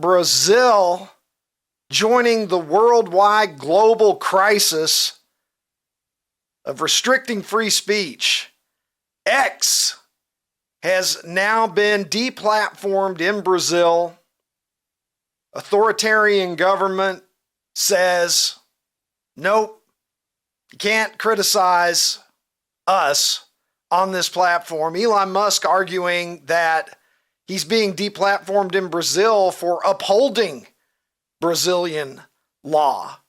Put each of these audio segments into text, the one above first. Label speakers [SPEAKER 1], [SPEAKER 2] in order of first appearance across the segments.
[SPEAKER 1] Brazil joining the worldwide global crisis of restricting free speech. X has now been deplatformed in Brazil. Authoritarian government says, nope, you can't criticize us on this platform. Elon Musk arguing that he's being deplatformed in Brazil for upholding Brazilian law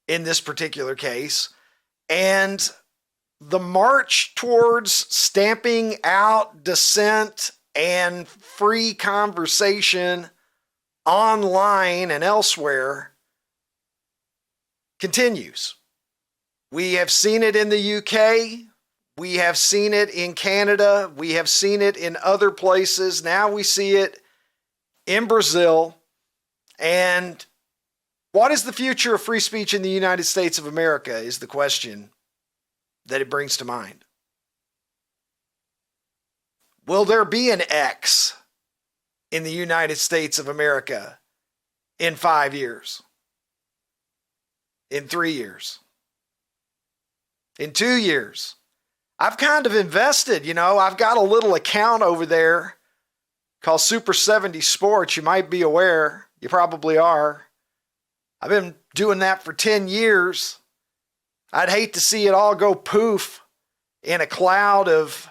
[SPEAKER 1] in this particular case. And the march towards stamping out dissent and free conversation online and elsewhere continues. We have seen it in the UK. We have seen it in Canada. We have seen it in other places. Now we see it in Brazil. And what is the future of free speech in the United States of America is the question that it brings to mind. Will there be an X in the United States of America in 5 years? In 3 years? In 2 years? I've kind of invested, I've got a little account over there called Super 70 Sports. You might be aware. You probably are. I've been doing that for 10 years. I'd hate to see it all go poof in a cloud of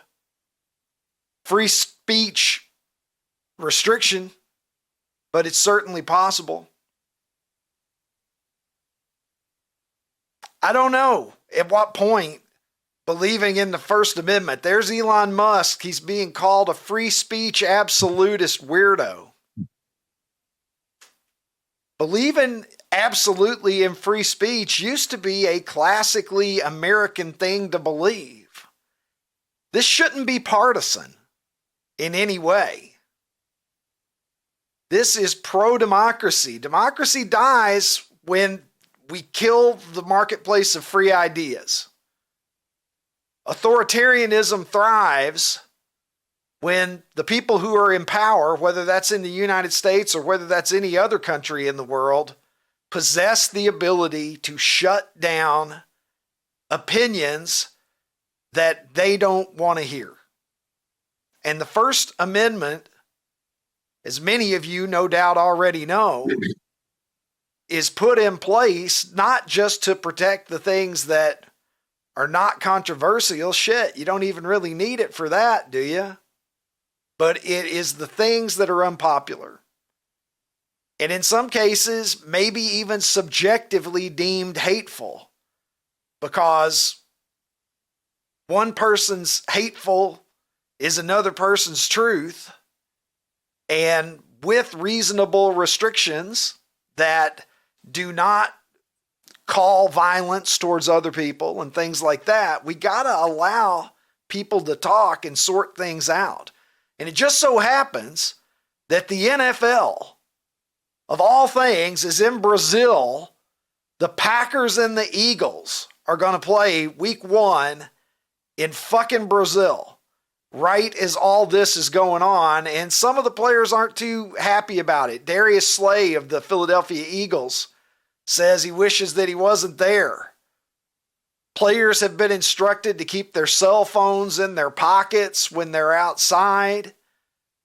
[SPEAKER 1] free speech restriction, but it's certainly possible. I don't know at what point believing in the First Amendment. There's Elon Musk. He's being called a free speech absolutist weirdo. Believing absolutely in free speech used to be a classically American thing to believe. This shouldn't be partisan in any way. This is pro-democracy. Democracy dies when we kill the marketplace of free ideas. Authoritarianism thrives when the people who are in power, whether that's in the United States or whether that's any other country in the world, possess the ability to shut down opinions that they don't want to hear. And the First Amendment, as many of you no doubt already know, is put in place not just to protect the things that are not controversial. Shit, you don't even really need it for that, do you? But it is the things that are unpopular. And in some cases, maybe even subjectively deemed hateful, because one person's hateful is another person's truth. And with reasonable restrictions that do not call violence towards other people and things like that, we got to allow people to talk and sort things out. And it just so happens that the NFL, of all things, is in Brazil. The Packers and the Eagles are going to play week 1 in fucking Brazil, right as all this is going on. And some of the players aren't too happy about it. Darius Slay of the Philadelphia Eagles says he wishes that he wasn't there. Players have been instructed to keep their cell phones in their pockets when they're outside.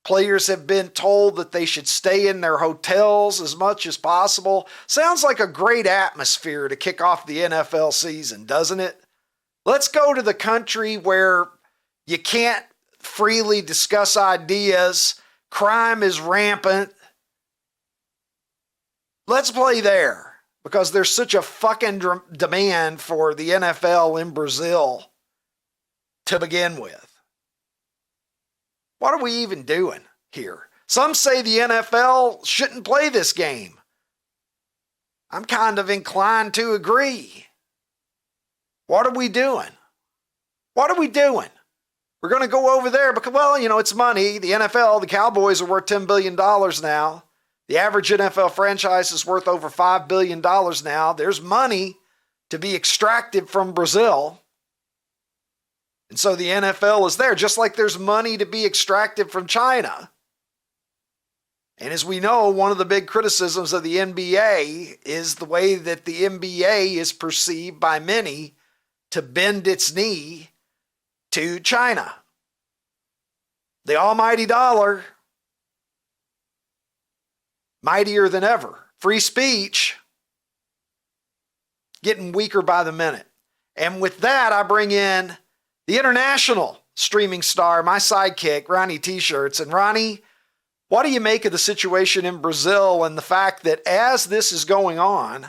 [SPEAKER 1] Players have been told that they should stay in their hotels as much as possible. Sounds like a great atmosphere to kick off the NFL season, doesn't it? Let's go to the country where you can't freely discuss ideas. Crime is rampant. Let's play there, because there's such a fucking demand for the NFL in Brazil to begin with. What are we even doing here? Some say the NFL shouldn't play this game. I'm kind of inclined to agree. What are we doing? What are we doing? We're going to go over there because, well, it's money. The NFL, the Cowboys are worth $10 billion now. The average NFL franchise is worth over $5 billion now. There's money to be extracted from Brazil. And so the NFL is there, just like there's money to be extracted from China. And as we know, one of the big criticisms of the NBA is the way that the NBA is perceived by many to bend its knee to China. The almighty dollar, mightier than ever. Free speech, getting weaker by the minute. And with that, I bring in the international streaming star, my sidekick, Ronnie T-Shirts. And Ronnie, what do you make of the situation in Brazil and the fact that as this is going on,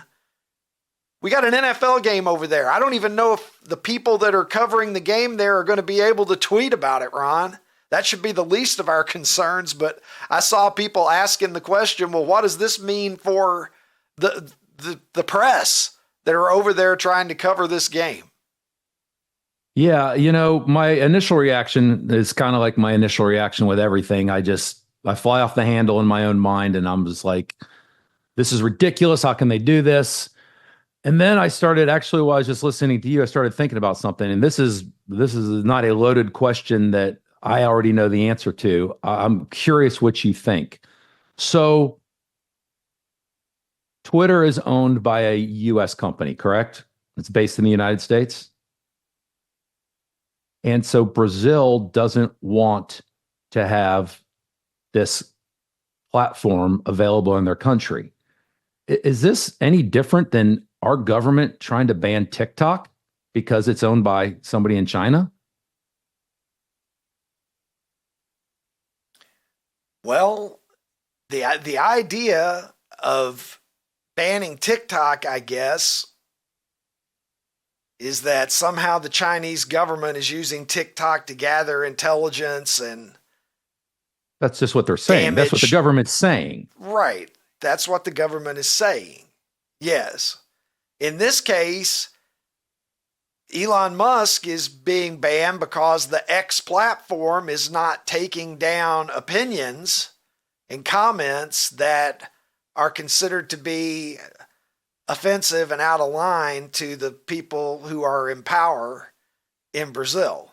[SPEAKER 1] we got an NFL game over there? I don't even know if the people that are covering the game there are going to be able to tweet about it, Ron. That should be the least of our concerns, but I saw people asking the question, well, what does this mean for the press that are over there trying to cover this game?
[SPEAKER 2] Yeah, my initial reaction is kind of like my initial reaction with everything. I fly off the handle in my own mind, and I'm just like, this is ridiculous. How can they do this? And then I started, actually, while I was just listening to you, I started thinking about something. And this is not a loaded question that I already know the answer to. I'm curious what you think. So Twitter is owned by a US company, correct? It's based in the United States. And so Brazil doesn't want to have this platform available in their country. Is this any different than our government trying to ban TikTok because it's owned by somebody in China?
[SPEAKER 1] Well, the idea of banning TikTok, I guess, is that somehow the Chinese government is using TikTok to gather intelligence and
[SPEAKER 2] that's just what they're saying. That's what the government's saying.
[SPEAKER 1] Right. That's what the government is saying. Yes. In this case, Elon Musk is being banned because the X platform is not taking down opinions and comments that are considered to be offensive and out of line to the people who are in power in Brazil.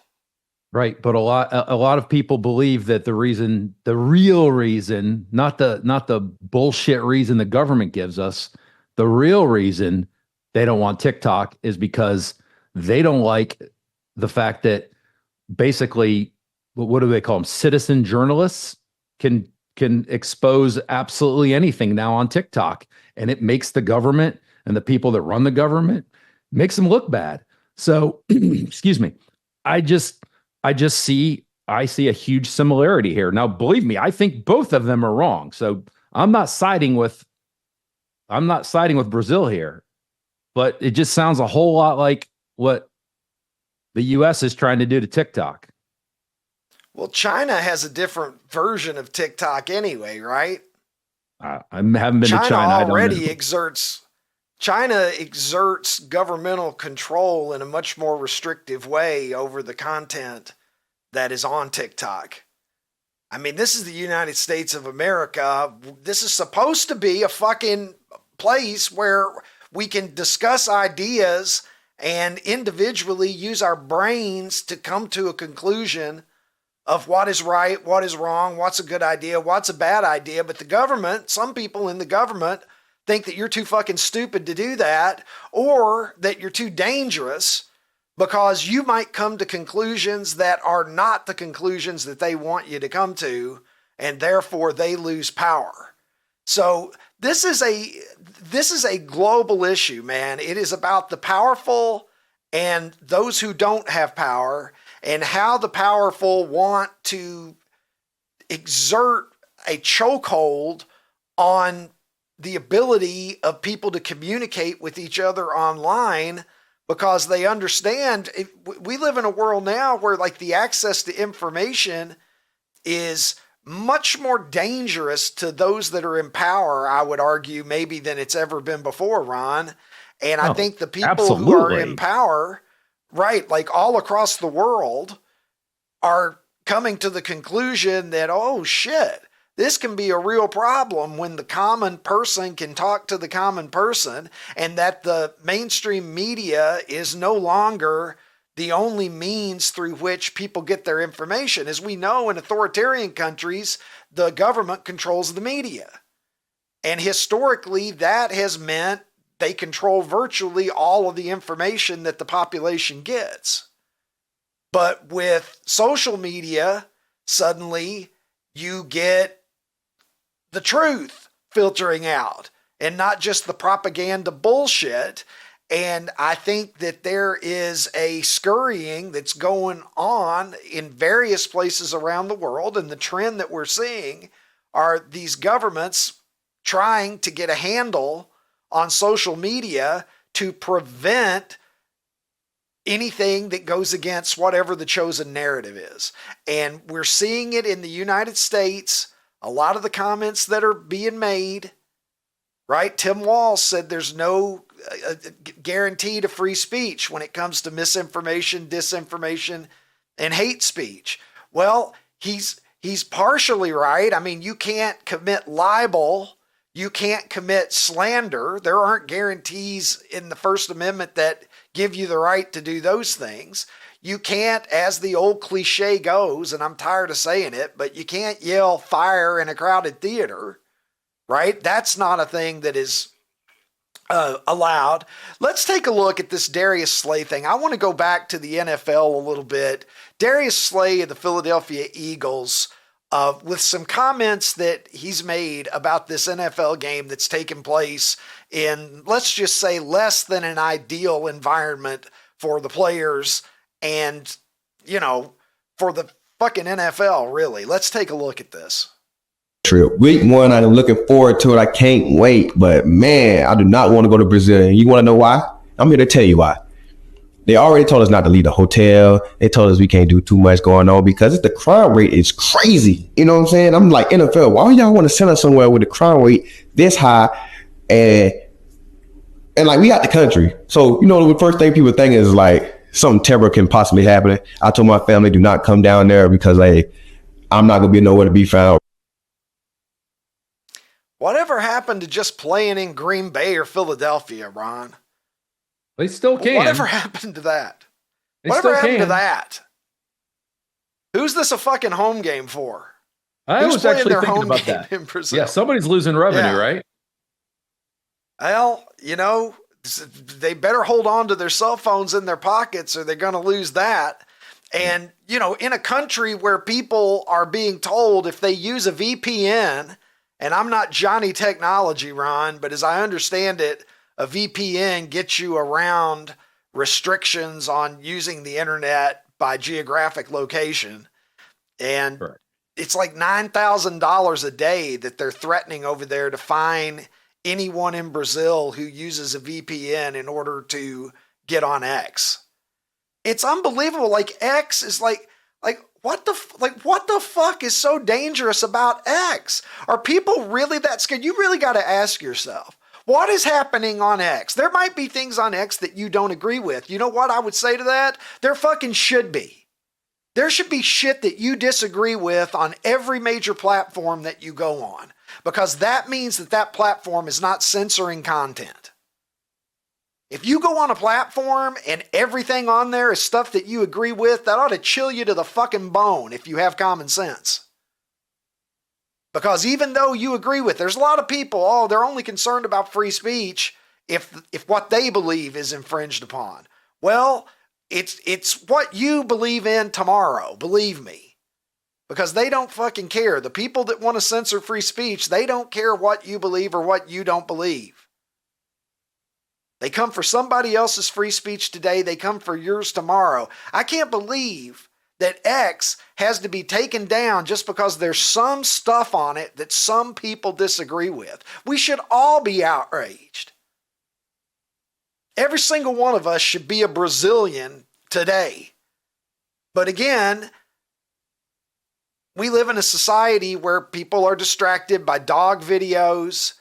[SPEAKER 2] Right, but a lot of people believe that the real reason, not the bullshit reason the government gives us, the real reason they don't want TikTok is because they don't like the fact that basically, what do they call them? Citizen journalists can expose absolutely anything now on TikTok, and it makes the government and the people that run the government makes them look bad. So, excuse me, I see a huge similarity here. Now, believe me, I think both of them are wrong. So I'm not siding with Brazil here, but it just sounds a whole lot like what the US is trying to do to TikTok.
[SPEAKER 1] Well, China has a different version of TikTok anyway, right?
[SPEAKER 2] I haven't been to China.
[SPEAKER 1] China exerts governmental control in a much more restrictive way over the content that is on TikTok. I mean, this is the United States of America. This is supposed to be a fucking place where we can discuss ideas and individually use our brains to come to a conclusion of what is right, what is wrong, what's a good idea, what's a bad idea. But the government, some people in the government, think that you're too fucking stupid to do that, or that you're too dangerous because you might come to conclusions that are not the conclusions that they want you to come to, and therefore they lose power. So this is a global issue, man. It is about the powerful and those who don't have power, and how the powerful want to exert a chokehold on the ability of people to communicate with each other online, because they understand we live in a world now where like the access to information is much more dangerous to those that are in power, I would argue, maybe than it's ever been before, Ron. And I think the people who are in power, right, like all across the world, are coming to the conclusion that, oh shit, this can be a real problem when the common person can talk to the common person, and that the mainstream media is no longer the only means through which people get their information. As we know, in authoritarian countries, the government controls the media. And historically, that has meant they control virtually all of the information that the population gets. But with social media, suddenly you get the truth filtering out and not just the propaganda bullshit. And I think that there is a scurrying that's going on in various places around the world. And the trend that we're seeing are these governments trying to get a handle on social media to prevent anything that goes against whatever the chosen narrative is. And we're seeing it in the United States. A lot of the comments that are being made, right? Tim Walz said there's no guarantee to free speech when it comes to misinformation, disinformation, and hate speech. Well, he's partially right. I mean, you can't commit libel. You can't commit slander. There aren't guarantees in the First Amendment that give you the right to do those things. You can't, as the old cliche goes, and I'm tired of saying it, but you can't yell fire in a crowded theater, right? That's not a thing that is allowed. Let's take a look at this Darius Slay thing. I want to go back to the NFL a little bit. Darius Slay of the Philadelphia Eagles, with some comments that he's made about this NFL game that's taken place in, let's just say, less than an ideal environment for the players and, you know, for the fucking NFL, really. Let's take a look at this.
[SPEAKER 3] Trip. Week 1, I'm looking forward to it. I can't wait. But, man, I do not want to go to Brazil. And you want to know why? I'm here to tell you why. They already told us not to leave the hotel. They told us we can't do too much going on because the crime rate is crazy. You know what I'm saying? I'm like, NFL, why y'all want to send us somewhere with the crime rate this high? And like, we out the country. So, you know, the first thing people think is like something terrible can possibly happen. I told my family, do not come down there because, like, I'm not going to be nowhere to be found.
[SPEAKER 1] Whatever happened to just playing in Green Bay or Philadelphia, Ron?
[SPEAKER 2] They still can.
[SPEAKER 1] Whatever happened to that? Whatever happened to that? Who's this a fucking home game for?
[SPEAKER 2] Who's was actually thinking about that.
[SPEAKER 1] In Brazil?
[SPEAKER 2] Yeah, somebody's losing revenue, right?
[SPEAKER 1] Well, you know, they better hold on to their cell phones in their pockets or they're going to lose that. And, you know, in a country where people are being told if they use a VPN, and I'm not Johnny Technology, Ron, but as I understand it, a VPN gets you around restrictions on using the internet by geographic location. And it's like $9,000 a day that they're threatening over there to fine anyone in Brazil who uses a VPN in order to get on X. It's unbelievable. Like, X is like what the fuck is so dangerous about X? Are people really that scared? You really got to ask yourself, what is happening on X? There might be things on X that you don't agree with. You know what I would say to that? There fucking should be. There should be shit that you disagree with on every major platform that you go on, because that means that that platform is not censoring content. If you go on a platform and everything on there is stuff that you agree with, that ought to chill you to the fucking bone if you have common sense. Because even though you agree with, there's a lot of people, they're only concerned about free speech if what they believe is infringed upon. Well, it's what you believe in tomorrow, believe me. Because they don't fucking care. The people that want to censor free speech, they don't care what you believe or what you don't believe. They come for somebody else's free speech today. They come for yours tomorrow. I can't believe that X has to be taken down just because there's some stuff on it that some people disagree with. We should all be outraged. Every single one of us should be a Brazilian today. But again, we live in a society where people are distracted by dog videos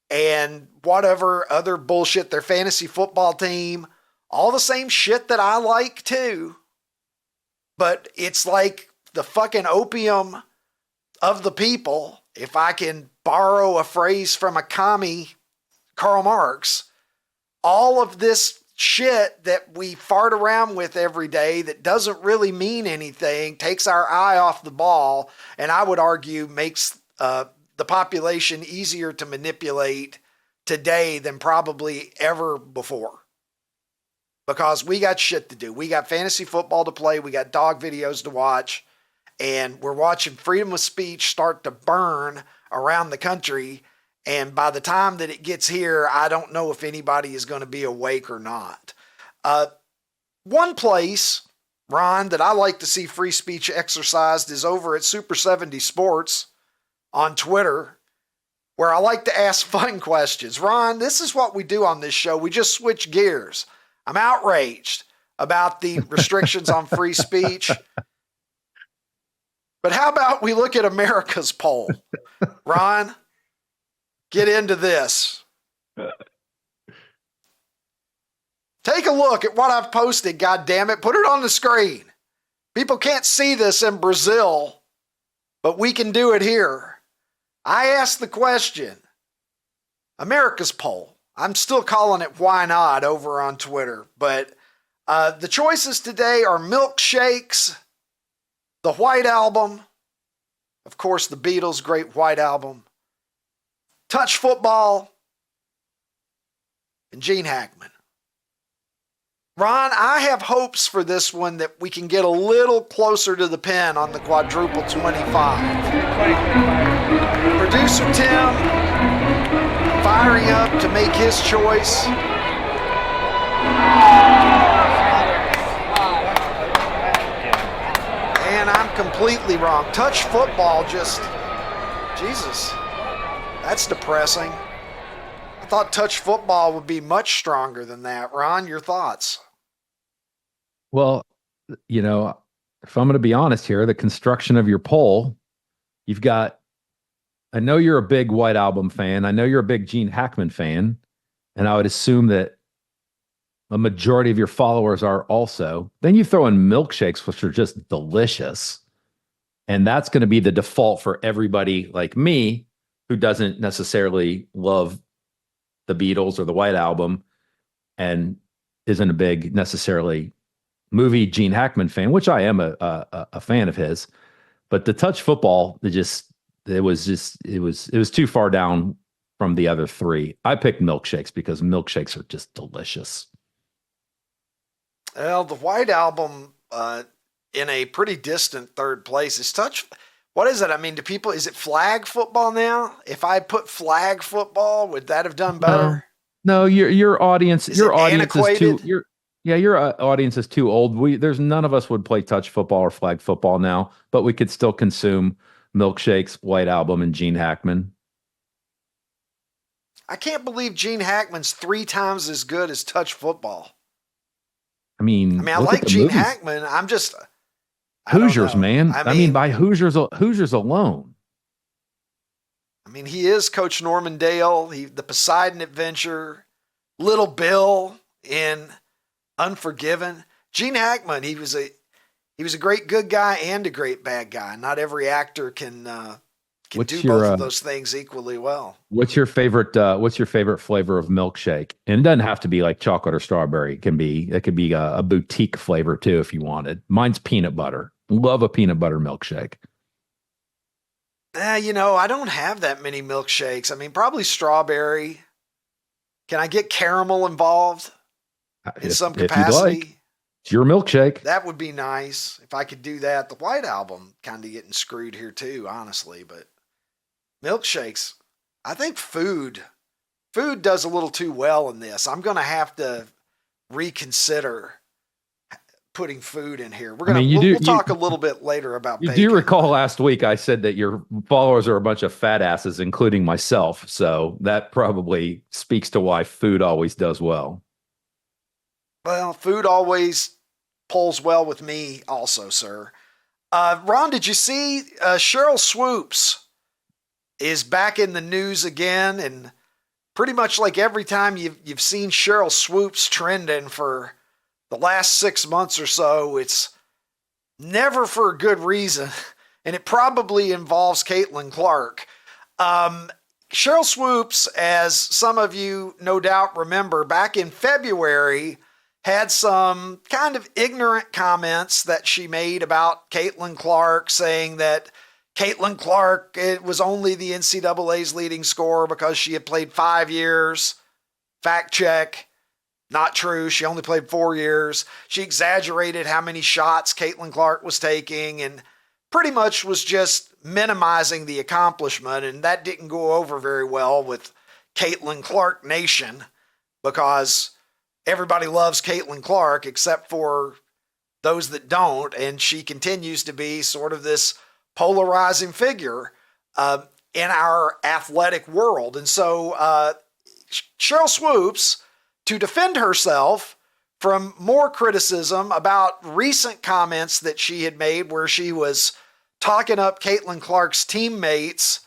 [SPEAKER 1] and whatever other bullshit, their fantasy football team, all the same shit that I like too. But it's like the fucking opium of the people, if I can borrow a phrase from a commie, Karl Marx. All of this shit that we fart around with every day that doesn't really mean anything, takes our eye off the ball, and I would argue makes the population easier to manipulate today than probably ever before. Because we got shit to do. We got fantasy football to play. We got dog videos to watch. And we're watching freedom of speech start to burn around the country. And by the time that it gets here, I don't know if anybody is going to be awake or not. One place, Ron, that I like to see free speech exercised is over at Super 70 Sports on Twitter, where I like to ask fun questions. Ron, this is what we do on this show. We just switch gears. I'm outraged about the restrictions on free speech. But how about we look at America's poll? Ron, get into this. Take a look at what I've posted, God damn it. Put it on the screen. People can't see this in Brazil, but we can do it here. I asked the question, America's poll. I'm still calling it Why Not over on Twitter, but the choices today are milkshakes, the White Album, of course, the Beatles' great White Album, touch football, and Gene Hackman. Ron, I have hopes for this one that we can get a little closer to the pin on the quadruple 25. Producer Tim firing up to make his choice. And I'm completely wrong. Touch football just, Jesus, that's depressing. I thought touch football would be much stronger than that. Ron, your thoughts?
[SPEAKER 2] Well, if I'm going to be honest here, the construction of your poll, you've got, I know you're a big White Album fan. I know you're a big Gene Hackman fan. And I would assume that a majority of your followers are also. Then you throw in milkshakes, which are just delicious. And that's going to be the default for everybody like me who doesn't necessarily love the Beatles or the White Album and isn't a big necessarily movie Gene Hackman fan, which I am a fan of his. But the touch football, it was too far down from the other three. I picked milkshakes because milkshakes are just delicious.
[SPEAKER 1] Well, the White Album in a pretty distant third place is touch. What is it? I mean, is it flag football now? If I put flag football, would that have done better?
[SPEAKER 2] No, your audience is too
[SPEAKER 1] antiquated?
[SPEAKER 2] your audience is too old. There's none of us would play touch football or flag football now, but we could still consume milkshakes, White Album, and Gene Hackman.
[SPEAKER 1] I can't believe Gene Hackman's 3 times as good as touch football.
[SPEAKER 2] I mean,
[SPEAKER 1] I like Gene Hackman. I'm just
[SPEAKER 2] Hoosiers, man. I mean, by Hoosiers alone.
[SPEAKER 1] I mean, he is Coach Norman Dale. The Poseidon Adventure, Little Bill in Unforgiven. Gene Hackman, he was a great good guy and a great bad guy. Not every actor can do both of those things equally well.
[SPEAKER 2] What's your favorite flavor of milkshake? And it doesn't have to be like chocolate or strawberry. It could be a boutique flavor too if you wanted. Mine's peanut butter. Love a peanut butter milkshake.
[SPEAKER 1] I don't have that many milkshakes. I mean, probably strawberry. Can I get caramel involved in some capacity?
[SPEAKER 2] Like. It's your milkshake.
[SPEAKER 1] That would be nice if I could do that. The White Album kind of getting screwed here too, honestly. But milkshakes, I think food does a little too well in this. I'm going to have to reconsider putting food in here. We'll talk a little bit later about bacon.
[SPEAKER 2] Do you recall last week I said that your followers are a bunch of fat asses, including myself. So that probably speaks to why food always does well.
[SPEAKER 1] Well, food always polls well with me also, sir. Ron, did you see Cheryl Swoops is back in the news again? And pretty much like every time you've seen Cheryl Swoops trending for the last 6 months or so, it's never for a good reason. And it probably involves Caitlin Clark. Cheryl Swoops, as some of you no doubt remember, back in February, had some kind of ignorant comments that she made about Caitlin Clark, saying that Caitlin Clark, it was only the NCAA's leading scorer because she had played 5 years. Fact check. Not true. She only played 4 years. She exaggerated how many shots Caitlin Clark was taking and pretty much was just minimizing the accomplishment. And that didn't go over very well with Caitlin Clark Nation because everybody loves Caitlin Clark except for those that don't. And she continues to be sort of this polarizing figure in our athletic world. And so Sheryl Swoopes, to defend herself from more criticism about recent comments that she had made where she was talking up Caitlin Clark's teammates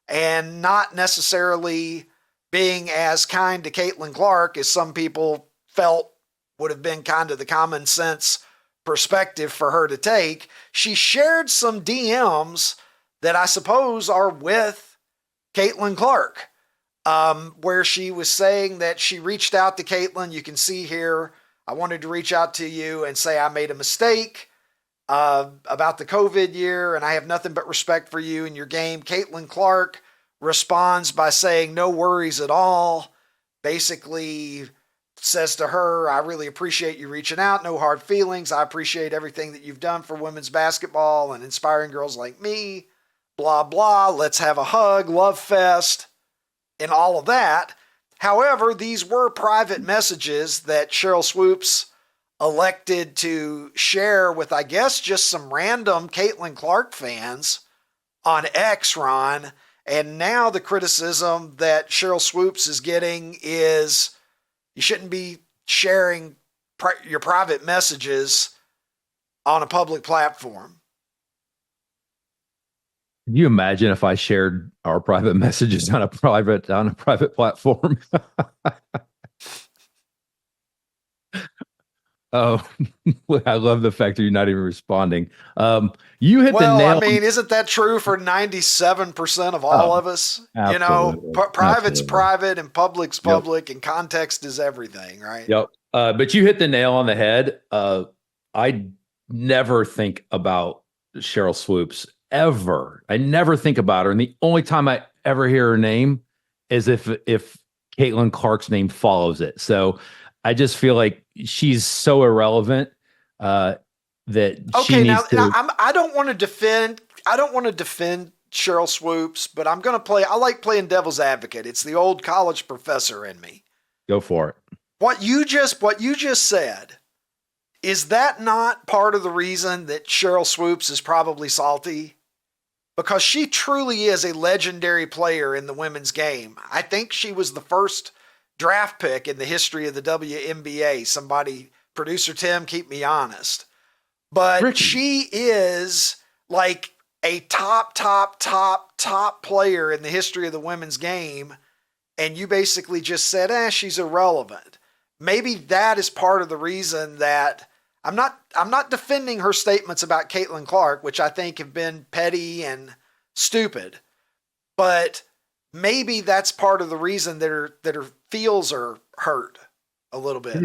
[SPEAKER 1] and not necessarily being as kind to Caitlin Clark as some people felt would have been kind of the common sense perspective for her to take, she shared some DMs that I suppose are with Caitlin Clark. Where she was saying that she reached out to Caitlin. You can see here, I wanted to reach out to you and say I made a mistake about the COVID year, and I have nothing but respect for you and your game. Caitlin Clark responds by saying, no worries at all. Basically says to her, I really appreciate you reaching out. No hard feelings. I appreciate everything that you've done for women's basketball and inspiring girls like me. Blah, blah. Let's have a hug. Love fest. And all of that. However, these were private messages that Sheryl Swoopes elected to share with, I guess, just some random Caitlin Clark fans on X, Ron. And now the criticism that Sheryl Swoopes is getting is you shouldn't be sharing your private messages on a public platform.
[SPEAKER 2] Can you imagine if I shared our private messages on a private platform? Oh, I love the fact that you're not even responding. You hit the nail.
[SPEAKER 1] I mean, isn't that true for 97% of all of us?
[SPEAKER 2] Absolutely.
[SPEAKER 1] You know, private's
[SPEAKER 2] Absolutely.
[SPEAKER 1] Private and public's public, and context is everything, right?
[SPEAKER 2] Yep. But you hit the nail on the head. I never think about Sheryl Swoopes ever. I never think about her. And the only time I ever hear her name is if Caitlin Clark's name follows it. So I just feel like she's so irrelevant that she needs to.
[SPEAKER 1] I don't want to defend Sheryl Swoopes, but I'm going to play. I like playing devil's advocate. It's the old college professor in me.
[SPEAKER 2] Go for it.
[SPEAKER 1] What you just said, is that not part of the reason that Sheryl Swoopes is probably salty? Because she truly is a legendary player in the women's game. I think she was the first draft pick in the history of the WNBA. Somebody, producer Tim, keep me honest. But
[SPEAKER 2] Ricky.
[SPEAKER 1] She is like a top player in the history of the women's game. And you basically just said, she's irrelevant. Maybe that is part of the reason that I'm not defending her statements about Caitlin Clark, which I think have been petty and stupid, but maybe that's part of the reason that her feels are hurt a little bit.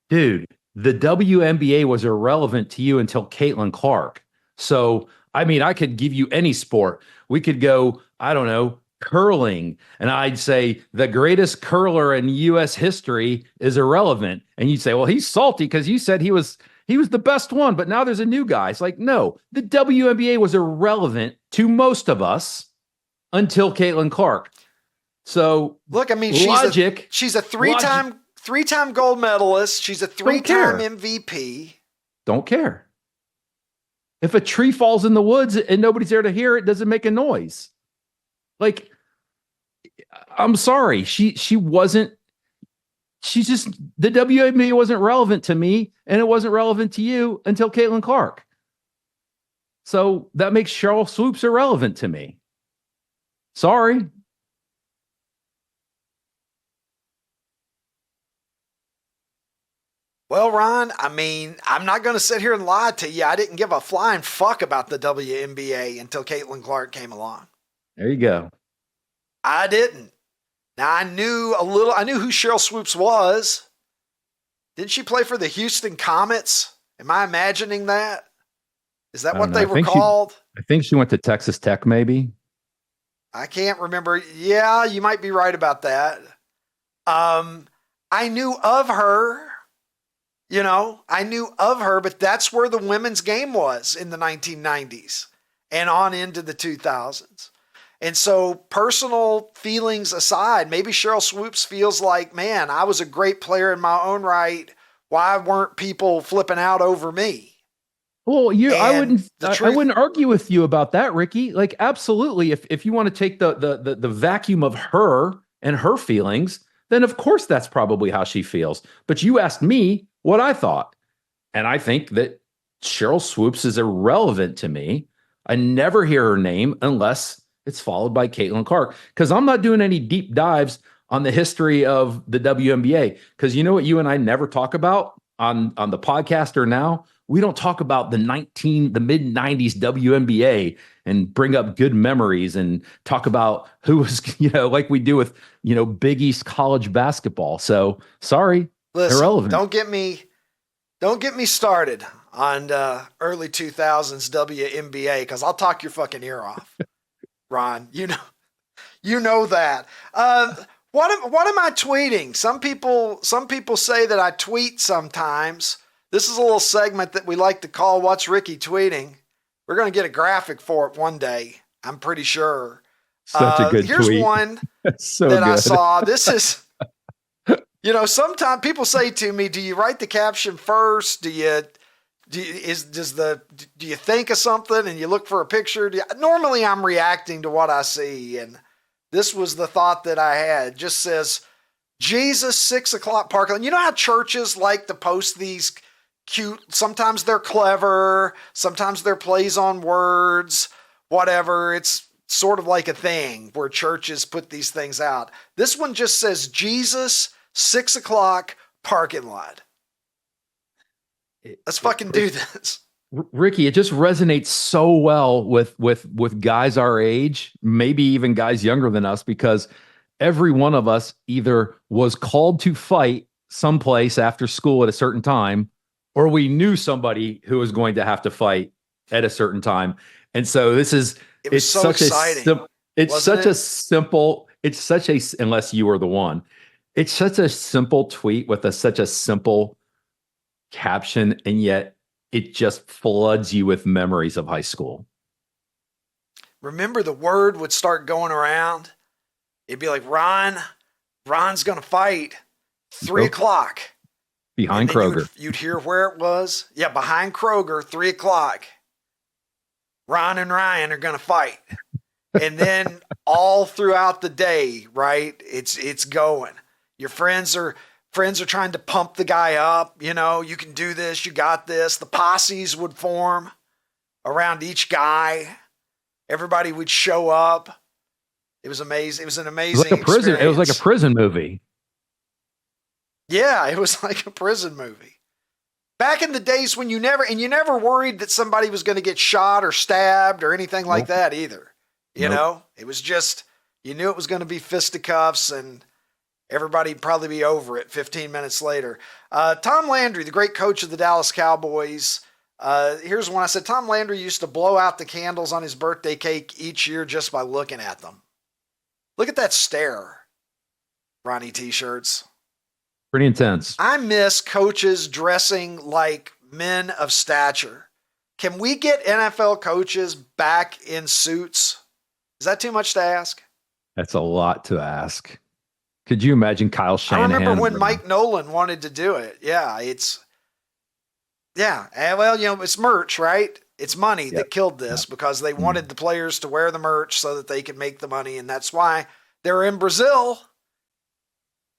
[SPEAKER 2] Dude, the WNBA was irrelevant to you until Caitlin Clark. So, I mean, I could give you any sport. We could go, I don't know, curling, and I'd say the greatest curler in U.S. history is irrelevant. And you'd say, well, he's salty because you said he was the best one, but now there's a new guy. It's like, no, the WNBA was irrelevant to most of us until Caitlin Clark. So
[SPEAKER 1] look, I mean, she's a three-time gold medalist. She's a 3-time MVP.
[SPEAKER 2] Don't care. If a tree falls in the woods and nobody's there to hear it, doesn't make a noise. Like, I'm sorry. She wasn't. She's just, the WNBA wasn't relevant to me, and it wasn't relevant to you until Caitlin Clark. So that makes Sheryl Swoopes irrelevant to me. Sorry.
[SPEAKER 1] Well, Ron, I mean, I'm not going to sit here and lie to you. I didn't give a flying fuck about the WNBA until Caitlin Clark came along.
[SPEAKER 2] There you go.
[SPEAKER 1] I didn't. Now, I knew who Sheryl Swoopes was. Didn't she play for the Houston Comets? Am I imagining that? Is that
[SPEAKER 2] I
[SPEAKER 1] what
[SPEAKER 2] don't know.
[SPEAKER 1] they were called?
[SPEAKER 2] I think she went to Texas Tech, maybe.
[SPEAKER 1] I can't remember. Yeah, you might be right about that. I knew of her. I knew of her, but that's where the women's game was in the 1990s and on into the 2000s. And so, personal feelings aside, maybe Cheryl Swoops feels like, man, I was a great player in my own right. Why weren't people flipping out over me?
[SPEAKER 2] Well, I
[SPEAKER 1] And
[SPEAKER 2] wouldn't argue with you about that, Ricky. Like, absolutely. If you want to take the vacuum of her and her feelings, then of course that's probably how she feels. But you asked me what I thought. And I think that Cheryl Swoops is irrelevant to me. I never hear her name unless it's followed by Caitlin Clark, because I'm not doing any deep dives on the history of the WNBA. Because you know what you and I never talk about on the podcast or now? We don't talk about the mid-90s WNBA and bring up good memories and talk about who was, like we do with, Big East college basketball. So sorry,
[SPEAKER 1] listen,
[SPEAKER 2] irrelevant.
[SPEAKER 1] Don't get me started on early 2000s WNBA, because I'll talk your fucking ear off, Ron. You know that. What am I tweeting? Some people say that I tweet sometimes. This is a little segment that we like to call What's Ricky Tweeting. We're going to get a graphic for it one day, I'm pretty sure.
[SPEAKER 2] Such a good
[SPEAKER 1] here's
[SPEAKER 2] tweet.
[SPEAKER 1] one
[SPEAKER 2] so
[SPEAKER 1] that
[SPEAKER 2] good.
[SPEAKER 1] I saw. This is, sometimes people say to me, do you write the caption first? Do you think of something and you look for a picture? Normally I'm reacting to what I see. And this was the thought that I had. It just says, Jesus, 6 o'clock parking lot. You know how churches like to post these cute, sometimes they're clever, sometimes they're plays on words, whatever. It's sort of like a thing where churches put these things out. This one just says, Jesus, 6 o'clock parking lot. Let's fucking do this.
[SPEAKER 2] Ricky, it just resonates so well with guys our age, maybe even guys younger than us, because every one of us either was called to fight someplace after school at a certain time, or we knew somebody who was going to have to fight at a certain time. And so it's so exciting. Unless you were the one, it's such a simple tweet with such a simple caption, and yet it just floods you with memories of high school.
[SPEAKER 1] Remember, the word would start going around. It'd be like, Ron's going to fight 3 o'clock.
[SPEAKER 2] Behind Kroger.
[SPEAKER 1] You'd hear where it was. Yeah, behind Kroger, 3 o'clock. Ron and Ryan are going to fight. And then all throughout the day, right, it's going. Your friends are trying to pump the guy up. You can do this. You got this. The posses would form around each guy. Everybody would show up. It was amazing. It was an amazing experience.
[SPEAKER 2] It was like a prison movie.
[SPEAKER 1] Yeah, it was like a prison movie. Back in the days when you never worried that somebody was going to get shot or stabbed or anything like that either. It was just, you knew it was going to be fisticuffs and everybody'd probably be over it 15 minutes later. Tom Landry, the great coach of the Dallas Cowboys. Here's one I said, Tom Landry used to blow out the candles on his birthday cake each year just by looking at them. Look at that stare, Ronnie T-shirts.
[SPEAKER 2] Pretty intense.
[SPEAKER 1] I miss coaches dressing like men of stature. Can we get NFL coaches back in suits? Is that too much to ask?
[SPEAKER 2] That's a lot to ask. Could you imagine Kyle Shanahan?
[SPEAKER 1] I remember when Mike Nolan wanted to do it. Well, it's merch, right? It's money that killed this because they wanted the players to wear the merch so that they could make the money. And that's why they're in Brazil.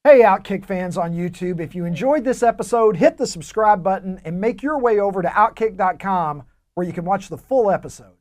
[SPEAKER 1] Hey, OutKick fans on YouTube, if you enjoyed this episode, hit the subscribe button and make your way over to OutKick.com where you can watch the full episode.